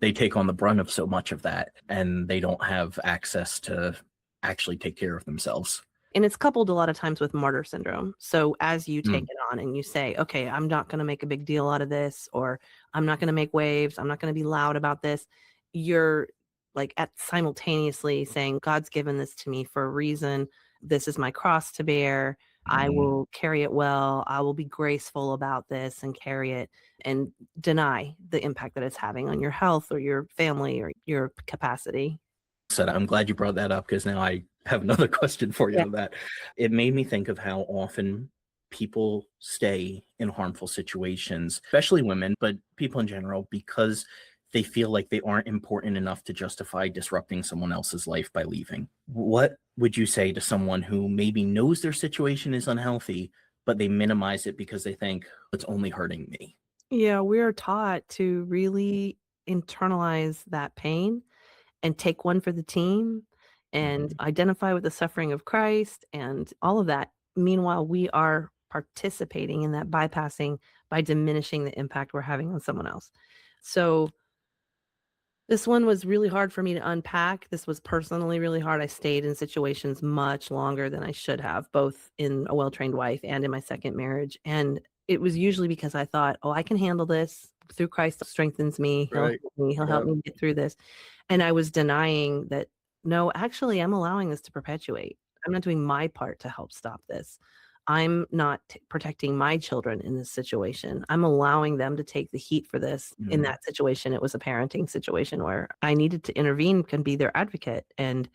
they take on the brunt of so much of that, and they don't have access to actually take care of themselves. And it's coupled a lot of times with martyr syndrome. So as you take it on and you say, okay, I'm not going to make a big deal out of this, or I'm not going to make waves, I'm not going to be loud about this, you're like simultaneously saying, God's given this to me for a reason. This is my cross to bear. I will carry it well. I will be graceful about this and carry it, and deny the impact that it's having on your health or your family or your capacity. So I'm glad you brought that up, because now I have another question for you on that. It made me think of how often people stay in harmful situations, especially women, but people in general, because they feel like they aren't important enough to justify disrupting someone else's life by leaving. What would you say to someone who maybe knows their situation is unhealthy, but they minimize it because they think it's only hurting me? Yeah, we're taught to really internalize that pain and take one for the team and identify with the suffering of Christ and all of that. Meanwhile, we are participating in that bypassing by diminishing the impact we're having on someone else. So this one was really hard for me to unpack. This was personally really hard. I stayed in situations much longer than I should have, both in a well-trained wife and in my second marriage. And it was usually because I thought, oh, I can handle this. Through Christ strengthens me. He'll help me. He'll help me get through this. And I was denying that, no, actually, I'm allowing this to perpetuate. I'm not doing my part to help stop this. I'm not protecting my children in this situation. I'm allowing them to take the heat for this. In that situation, it was a parenting situation where I needed to intervene and be their advocate. And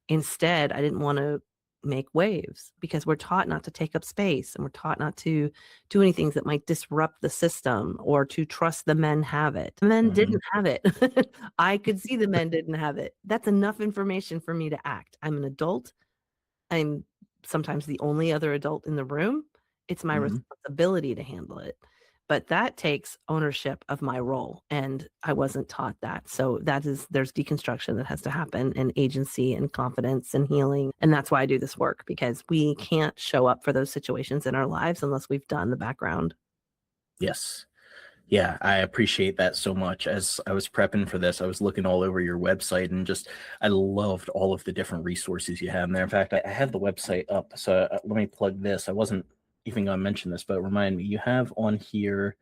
instead, I didn't want to make waves, because we're taught not to take up space, and we're taught not to do any things that might disrupt the system, or to trust the men have it. The men didn't have it. I could see the men didn't have it. That's enough information for me to act. I'm an adult. I'm sometimes the only other adult in the room. It's my responsibility to handle it. But that takes ownership of my role, and I wasn't taught that. So there's deconstruction that has to happen, and agency and confidence and healing. And that's why I do this work, because we can't show up for those situations in our lives unless we've done the background. Yes. Yeah, I appreciate that so much. As I was prepping for this, I was looking all over your website, and I loved all of the different resources you have in there. In fact, I have the website up, so let me plug this. I wasn't even going to mention this, but remind me, you have on here,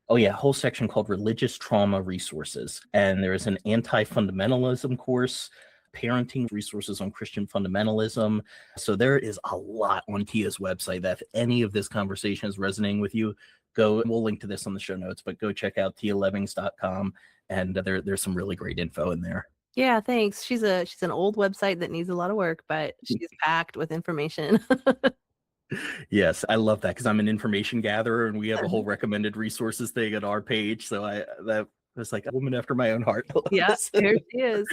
a whole section called Religious Trauma Resources. And there is an anti-fundamentalism course, parenting resources on Christian fundamentalism. So there is a lot on Tia's website that if any of this conversation is resonating with you, we'll link to this on the show notes, but go check out tialevings.com, and there's some really great info in there. Yeah, thanks. She's an old website that needs a lot of work, but she's packed with information. Yes, I love that, because I'm an information gatherer, and we have a whole recommended resources thing at our page. So that was like a woman after my own heart. Yeah, here she is.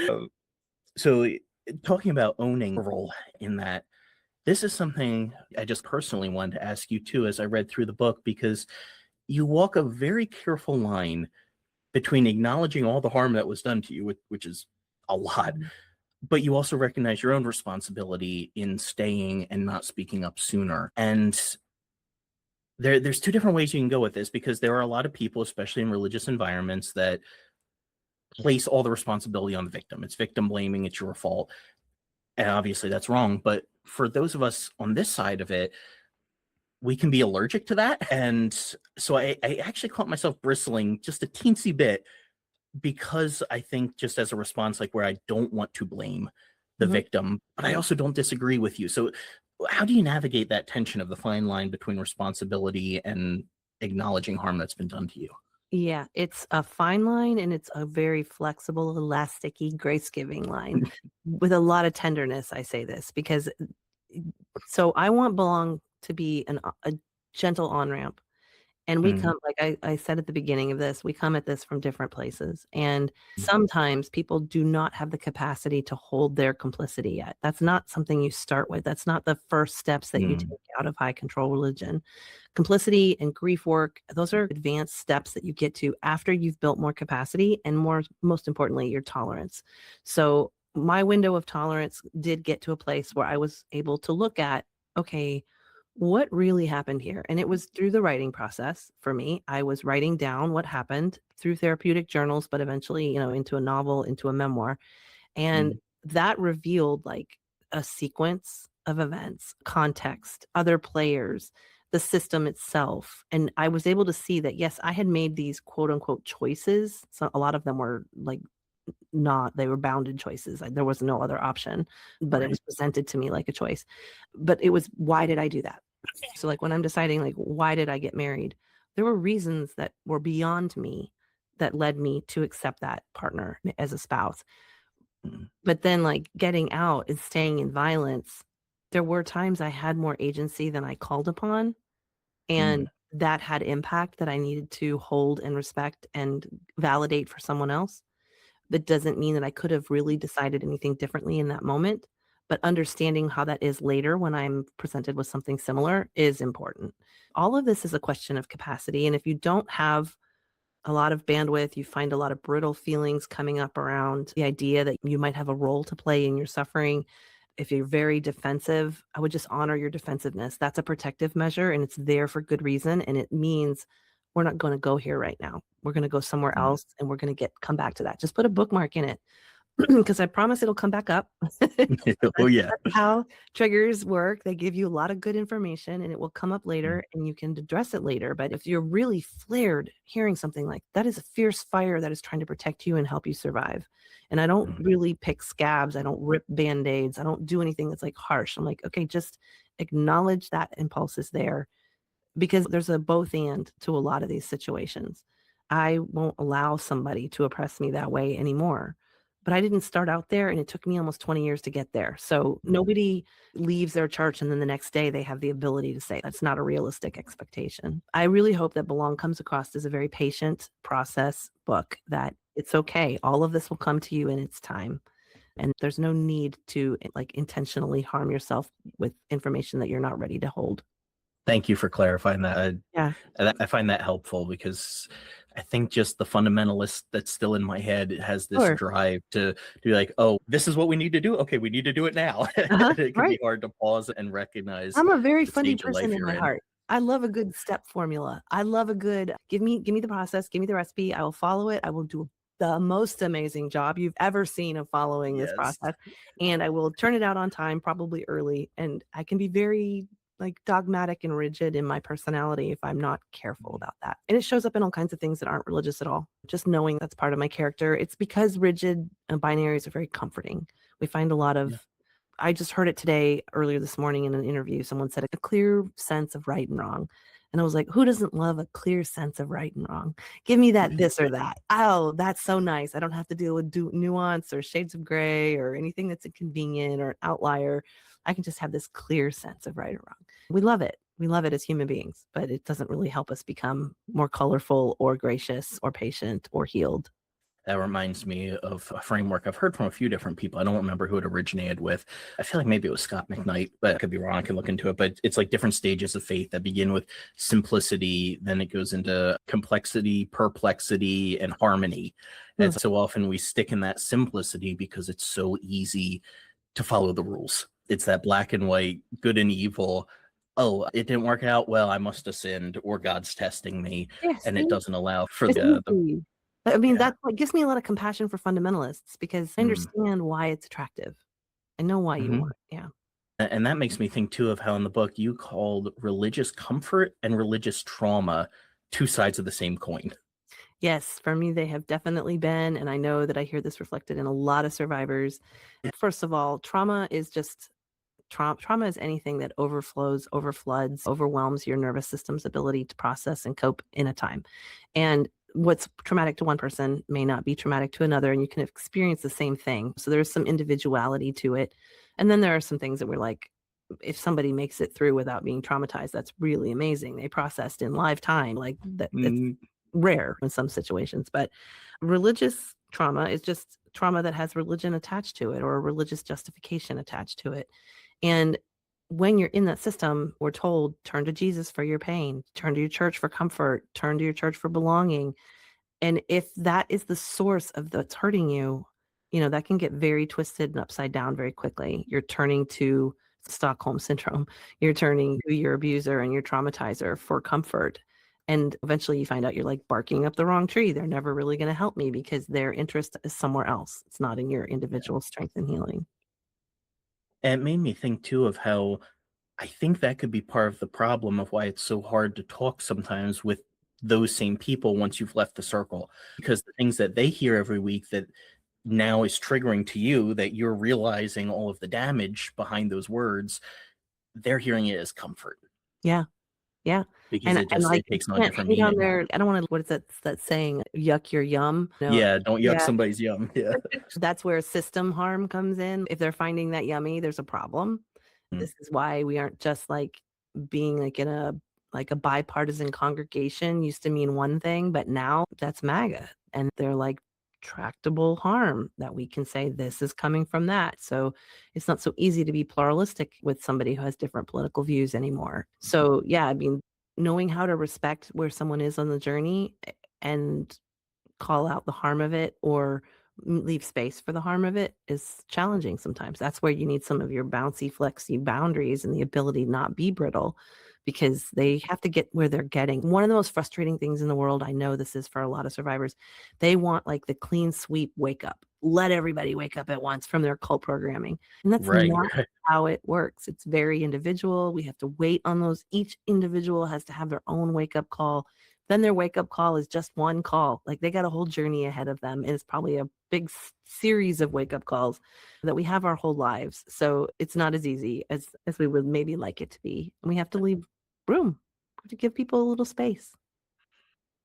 So talking about owning a role in that, this is something I just personally wanted to ask you too, as I read through the book, because you walk a very careful line between acknowledging all the harm that was done to you, which is a lot, but you also recognize your own responsibility in staying and not speaking up sooner. And there's two different ways you can go with this, because there are a lot of people, especially in religious environments, that place all the responsibility on the victim. It's victim blaming, it's your fault. And obviously that's wrong. But for those of us on this side of it, we can be allergic to that. And so I actually caught myself bristling just a teensy bit, because I think, just as a response, like, where I don't want to blame the victim, but I also don't disagree with you. So How do you navigate that tension of the fine line between responsibility and acknowledging harm that's been done to you? Yeah, it's a fine line and it's a very flexible, elasticy, grace-giving line with a lot of tenderness. I say this because so I want belong to be a gentle on-ramp. And we Mm, come, like I said at the beginning of this, we come at this from different places. And mm, sometimes people do not have the capacity to hold their complicity yet. That's not something you start with. That's not the first steps that you mm, take out of high control religion. Complicity and grief work, those are advanced steps that you get to after you've built more capacity and most importantly, your tolerance. So my window of tolerance did get to a place where I was able to look at, okay, what really happened here? And it was through the writing process for me. I was writing down what happened through therapeutic journals, but eventually, into a novel, into a memoir. And mm, that revealed like a sequence of events, context, other players, the system itself. And I was able to see that, yes, I had made these quote unquote choices. So a lot of them were like not, they were bounded choices. There was no other option, but it was right. presented to me like a choice. But it was, why did I do that? So like when I'm deciding like why did I get married? There were reasons that were beyond me that led me to accept that partner as a spouse. Mm, But then like getting out and staying in violence, there were times I had more agency than I called upon, mm, and that had impact that I needed to hold and respect and validate for someone else. That doesn't mean that I could have really decided anything differently in that moment, but understanding how that is later when I'm presented with something similar is important. All of this is a question of capacity, and if you don't have a lot of bandwidth, you find a lot of brittle feelings coming up around the idea that you might have a role to play in your suffering. If you're very defensive, I would just honor your defensiveness. That's a protective measure and it's there for good reason. And it means we're not going to go here right now. We're going to go somewhere mm. else and we're going to come back to that. Just put a bookmark in it because I promise it'll come back up. Oh, That's yeah. how triggers work. They give you a lot of good information and it will come up Mm, later and you can address it later. But if you're really flared hearing something like that is a fierce fire that is trying to protect you and help you survive. And I don't mm. really pick scabs. I don't rip band-aids. I don't do anything that's like harsh. I'm like, okay, just acknowledge that impulse is there because there's a both and to a lot of these situations. I won't allow somebody to oppress me that way anymore. But I didn't start out there and it took me almost 20 years to get there. So nobody leaves their church and then the next day they have the ability to say that's not a realistic expectation. I really hope that Belong comes across as a very patient process book that it's okay. All of this will come to you in its time. And there's no need to like intentionally harm yourself with information that you're not ready to hold. Thank you for clarifying that. Yeah, I find that helpful because I think just the fundamentalist that's still in my head has this sure. drive to be like, oh, this is what we need to do. Okay, we need to do it now. Uh-huh, It can be right. hard to pause and recognize I'm a very the funny stage of person life in you're my in. heart. I love a good step formula. I love a good give me the process, give me the recipe. I will follow it. I will do the most amazing job you've ever seen of following this Yes. process, and I will turn it out on time, probably early, and I can be very like dogmatic and rigid in my personality if I'm not careful about that. And it shows up in all kinds of things that aren't religious at all. Just knowing that's part of my character. It's because rigid binaries are very comforting. We find a lot Yeah. of I just heard it today earlier this morning in an interview. Someone said a clear sense of right and wrong. And I was like, who doesn't love a clear sense of right and wrong? Give me that this or that. Oh, that's so nice. I don't have to deal with nuance or shades of gray or anything that's inconvenient or an outlier. I can just have this clear sense of right or wrong. We love it. We love it as human beings, but it doesn't really help us become more colorful or gracious or patient or healed. That reminds me of a framework I've heard from a few different people. I don't remember who it originated with. I feel like maybe it was Scott McKnight, but I could be wrong. I can look into it. But it's like different stages of faith that begin with simplicity, then it goes into complexity, perplexity, and harmony. And Hmm. so often we stick in that simplicity because it's so easy to follow the rules. It's that black and white, good and evil. Oh, it didn't work out. Well, I must have sinned, or God's testing me, Yeah, and it see? doesn't allow for It's the easy. I mean, yeah. that's what gives me a lot of compassion for fundamentalists because I Mm. understand why it's attractive. I know why you Mhm. want it. Yeah. And that makes me think too of how in the book you called religious comfort and religious trauma two sides of the same coin. Yes, for me, they have definitely been, and I know that I hear this reflected in a lot of survivors. First of all, trauma is just Trauma is anything that overflows, overfloods, overwhelms your nervous system's ability to process and cope in a time. And what's traumatic to one person may not be traumatic to another, and you can experience the same thing. So there's some individuality to it. And then there are some things that we're like, if somebody makes it through without being traumatized, that's really amazing. They processed in live time, like that. It's Mm, rare in some situations, but religious trauma is just trauma that has religion attached to it or a religious justification attached to it. And when you're in that system, we're told, turn to Jesus for your pain, turn to your church for comfort, turn to your church for belonging. And if that is the source of that's hurting you, that can get very twisted and upside down very quickly. You're turning to Stockholm syndrome. You're turning to your abuser and your traumatizer for comfort. And eventually you find out you're like barking up the wrong tree. They're never really going to help me because their interest is somewhere else. It's not in your individual strength and healing. and it made me think too of how I think that could be part of the problem of why it's so hard to talk sometimes with those same people once you've left the circle, because the things that they hear every week that now is triggering to you, that you're realizing all of the damage behind those words, they're hearing it as comfort Yeah. Yeah. because And like it you takes on a can't different hate on meaning. their I don't want to what is that saying? Yuck your yum. No. Yeah, don't yuck Yeah. somebody's yum. Yeah. That's where system harm comes in. If they're finding that yummy, there's a problem. Mm, This is why we aren't just like being like in a bipartisan congregation used to mean one thing, but now that's MAGA. And they're like tractable harm that we can say this is coming from that. So it's not so easy to be pluralistic with somebody who has different political views anymore. So yeah, I mean, knowing how to respect where someone is on the journey and call out the harm of it or leave space for the harm of it is challenging sometimes. That's where you need some of your bouncy, flexy boundaries and the ability to not be brittle because they have to get where they're getting. One of the most frustrating things in the world, I know this is for a lot of survivors, they want like the clean sweep wake up. Let everybody wake up at once from their cult programming. And that's right. not how it works. It's very individual. We have to wait on those. Each individual has to have their own wake up call. Then their wake up call is just one call. Like they got a whole journey ahead of them. And it's probably a big series of wake up calls that we have our whole lives. So it's not as easy as we would maybe like it to be. And we have to leave room to give people a little space.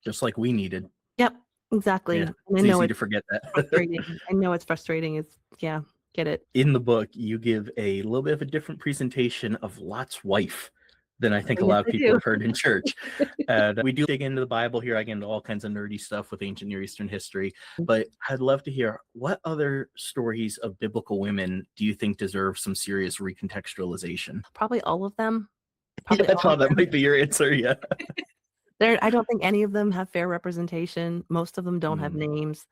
Just like we needed. Yep, exactly. Yeah. And I It's know easy it's to forget that. frustrating. I know it's frustrating. Yeah, get it. In the book, you give a little bit of a different presentation of Lot's wife than I think Oh, a yes, lot of I people do. have heard in church. And we do dig into the Bible here. I get into all kinds of nerdy stuff with ancient Near Eastern history. But I'd love to hear, what other stories of biblical women do you think deserve some serious recontextualization? Probably all of them. Yeah, Probably I all of thought that them. might be your answer. Yeah. I don't think any of them have fair representation. Most of them don't have Mm, names.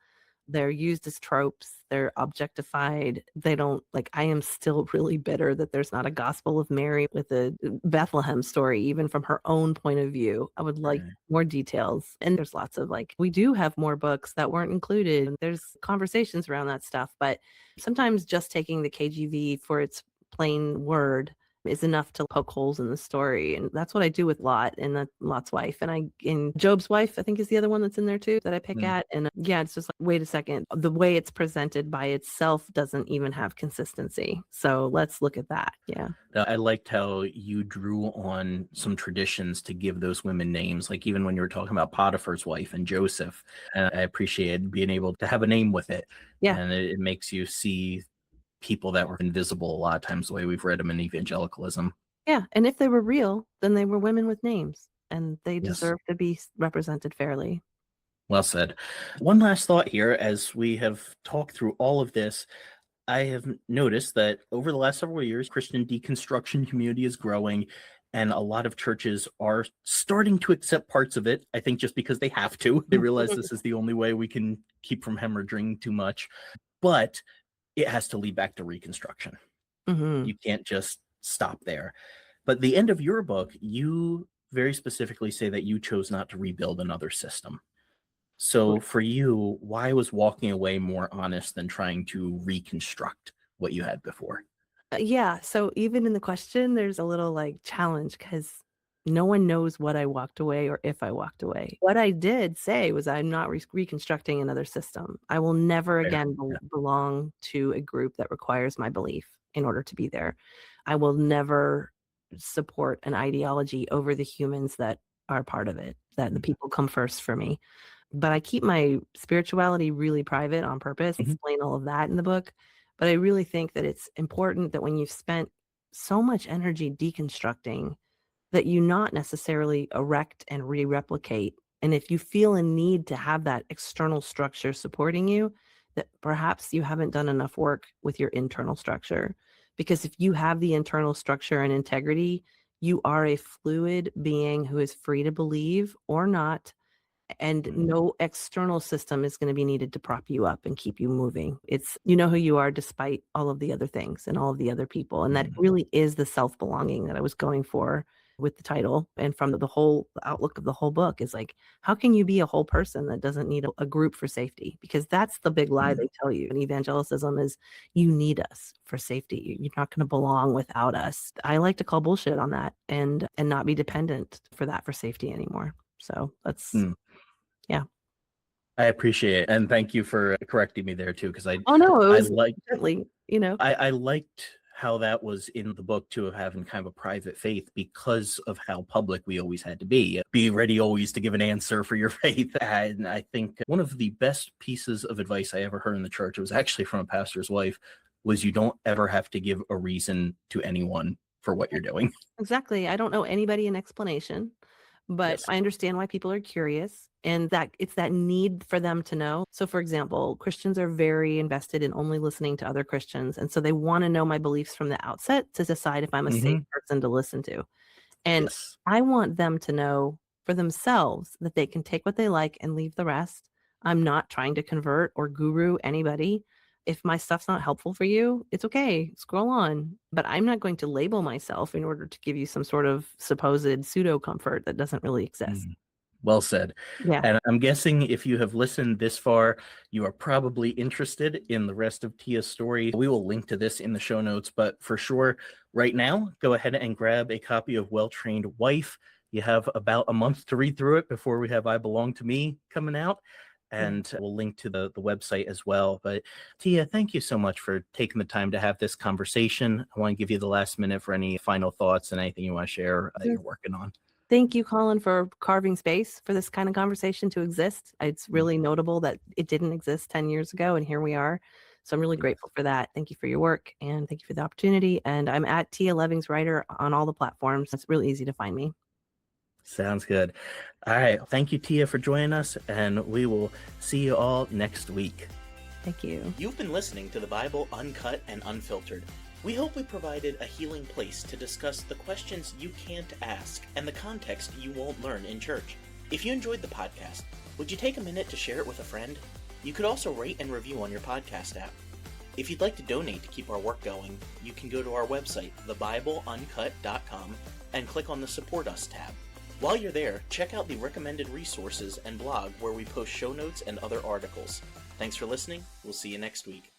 They're used as tropes. They're objectified. They don't like I am still really bitter that there's not a Gospel of Mary with a Bethlehem story, even from her own point of view. I would like right. more details. And there's lots of like, we do have more books that weren't included. There's conversations around that stuff. But sometimes just taking the KJV for its plain word is enough to poke holes in the story. And that's what I do with Lot and Lot's wife. And Job's wife, I think is the other one that's in there too that I pick Mm. at. And yeah, it's just like, wait a second. The way it's presented by itself doesn't even have consistency. So let's look at that. Yeah. I liked how you drew on some traditions to give those women names, like even when you were talking about Potiphar's wife and Joseph. And I appreciated being able to have a name with it. Yeah. And it makes you see people that were invisible a lot of times the way we've read them in evangelicalism. Yeah. And if they were real, then they were women with names and they Yes. deserve to be represented fairly. Well said. One last thought here as we have talked through all of this. I have noticed that over the last several years, Christian deconstruction community is growing, and a lot of churches are starting to accept parts of it. I think just because they have to. They realize this is the only way we can keep from hemorrhaging too much. But it has to lead back to reconstruction. Mm-hmm. You can't just stop there. But the end of your book, you very specifically say that you chose not to rebuild another system. So for you, why was walking away more honest than trying to reconstruct what you had before? Yeah. So even in the question, there's a little like challenge because no one knows what I walked away or if I walked away. What I did say was I'm not reconstructing another system. I will never Fair. again Yeah. belong to a group that requires my belief in order to be there. I will never support an ideology over the humans that are part of it, that the people come first for me. But I keep my spirituality really private on purpose, Mhm. explain all of that in the book. But I really think that it's important that when you've spent so much energy deconstructing, that you not necessarily erect and re-replicate. And if you feel a need to have that external structure supporting you, that perhaps you haven't done enough work with your internal structure. Because if you have the internal structure and integrity, you are a fluid being who is free to believe or not, and Mm. no external system is going to be needed to prop you up and keep you moving. It's, you know who you are despite all of the other things and all of the other people. And that Mm. really is the self-belonging that I was going for with the title. And from the whole outlook of the whole book is like, how can you be a whole person that doesn't need a group for safety? Because that's the big lie Mm. they tell you in evangelicism is you need us for safety. You're not going to belong without us. I like to call bullshit on that and not be dependent for that for safety anymore. So that's, Mm. yeah. I appreciate it, and thank you for correcting me there too, because Oh, no, it I was like gently, you know? I liked how that was in the book too, of having kind of a private faith because of how public we always had to be. Be ready always to give an answer for your faith. And I think one of the best pieces of advice I ever heard in the church, it was actually from a pastor's wife, was you don't ever have to give a reason to anyone for what you're doing. Exactly. I don't know anybody an explanation, but Yes. I understand why people are curious and that it's that need for them to know. So, for example, Christians are very invested in only listening to other Christians. And so they want to know my beliefs from the outset to decide if I'm a safe Hmm. person to listen to. And Yes. I want them to know for themselves that they can take what they like and leave the rest. I'm not trying to convert or guru anybody. If my stuff's not helpful for you, it's okay. Scroll on. But I'm not going to label myself in order to give you some sort of supposed pseudo comfort that doesn't really exist. Mm. Well said. Yeah. And I'm guessing if you have listened this far, you are probably interested in the rest of Tia's story. We will link to this in the show notes, but for sure, right now, go ahead and grab a copy of Well-Trained Wife. You have about a month to read through it before we have I Belong to Me coming out. Yeah. And we'll link to the website as well. But Tia, thank you so much for taking the time to have this conversation. I want to give you the last minute for any final thoughts and anything you want to share that you're working on. Thank you, Colin, for carving space for this kind of conversation to exist. It's really notable that it didn't exist 10 years ago, and here we are. So I'm really Yes. grateful for that. Thank you for your work, and thank you for the opportunity. And I'm at Tia Levings Writer on all the platforms. It's really easy to find me. Sounds good. All right. Thank you, Tia, for joining us, and we will see you all next week. Thank you. You've been listening to the Bible Uncut and Unfiltered. We hope we provided a healing place to discuss the questions you can't ask and the context you won't learn in church. If you enjoyed the podcast, would you take a minute to share it with a friend? You could also rate and review on your podcast app. If you'd like to donate to keep our work going, you can go to our website, thebibleuncut.com, and click on the Support Us tab. While you're there, check out the recommended resources and blog where we post show notes and other articles. Thanks for listening. We'll see you next week.